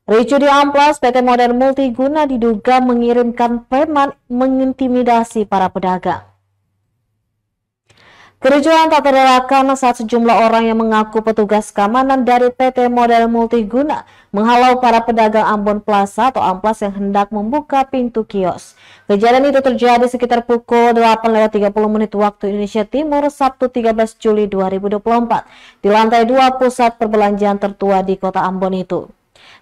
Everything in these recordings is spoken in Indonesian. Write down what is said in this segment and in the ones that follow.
Ricu di Amplas, PT Modern Multiguna diduga mengirimkan preman mengintimidasi para pedagang. Kericuhan tak terelakkan saat sejumlah orang yang mengaku petugas keamanan dari PT Modern Multiguna menghalau para pedagang Ambon Plaza atau Amplas yang hendak membuka pintu kios. Kejadian itu terjadi sekitar pukul 8.30 waktu Indonesia Timur, Sabtu 13 Juli 2024 di lantai 2 pusat perbelanjaan tertua di kota Ambon itu.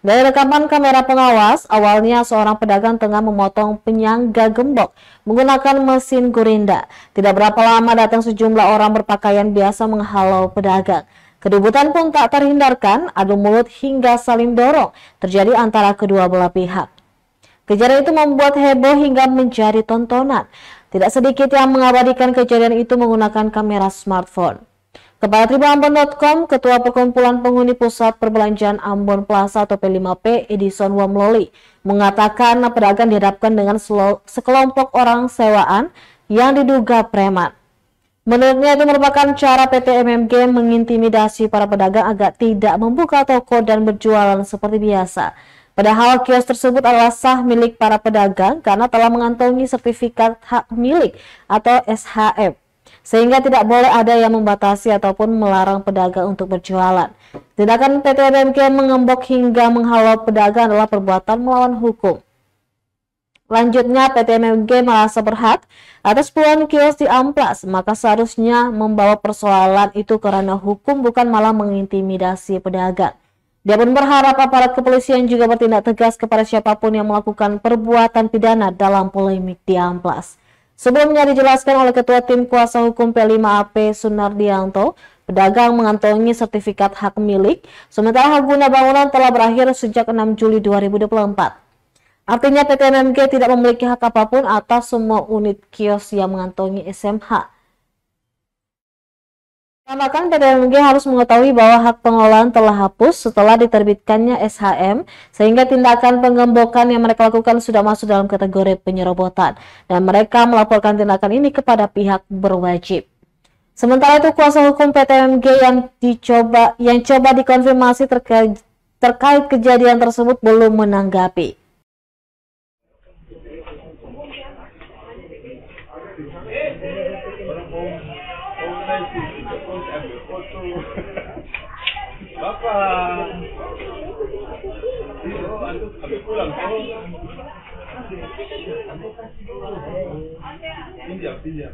Dari rekaman kamera pengawas, awalnya seorang pedagang tengah memotong penyangga gembok menggunakan mesin gurinda. Tidak berapa lama datang sejumlah orang berpakaian biasa menghalau pedagang. Keributan pun tak terhindarkan, adu mulut hingga saling dorong terjadi antara kedua belah pihak. Kejadian itu membuat heboh hingga menjadi tontonan. Tidak sedikit yang mengabadikan kejadian itu menggunakan kamera smartphone. Kepala Tribunambon.com, Ketua Perkumpulan Penghuni Pusat Perbelanjaan Ambon Plaza atau P5P, Edison Wamloli, mengatakan pedagang dihadapkan dengan sekelompok orang sewaan yang diduga preman. Menurutnya itu merupakan cara PT MMG mengintimidasi para pedagang agar tidak membuka toko dan berjualan seperti biasa. Padahal kios tersebut adalah sah milik para pedagang karena telah mengantongi sertifikat hak milik atau SHM. Sehingga tidak boleh ada yang membatasi ataupun melarang pedagang untuk berjualan. Tindakan PT MMG mengembok hingga menghalau pedagang adalah perbuatan melawan hukum. Lanjutnya, PT MMG merasa berhak atas puluhan kios di Amplas, maka seharusnya membawa persoalan itu karena hukum bukan malah mengintimidasi pedagang. Dia pun berharap aparat kepolisian juga bertindak tegas kepada siapapun yang melakukan perbuatan pidana dalam polemik di Amplas. Sebelumnya dijelaskan oleh Ketua Tim Kuasa Hukum P5AP Sunardianto, pedagang mengantongi sertifikat hak milik, sementara hak guna bangunan telah berakhir sejak 6 Juli 2024. Artinya PT MMG tidak memiliki hak apapun atas semua unit kios yang mengantongi SMH. Tambahkan PT MMG harus mengetahui bahwa hak pengelolaan telah hapus setelah diterbitkannya SHM, sehingga tindakan penggembokan yang mereka lakukan sudah masuk dalam kategori penyerobotan, dan mereka melaporkan tindakan ini kepada pihak berwajib. Sementara itu, kuasa hukum PT MMG yang coba dikonfirmasi terkait kejadian tersebut belum menanggapi. Bapak, habis pulang pinjam.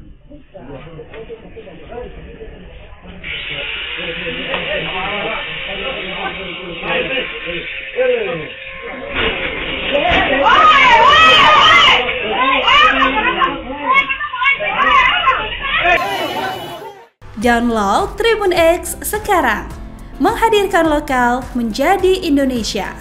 Download Tribun X sekarang, menghadirkan lokal menjadi Indonesia.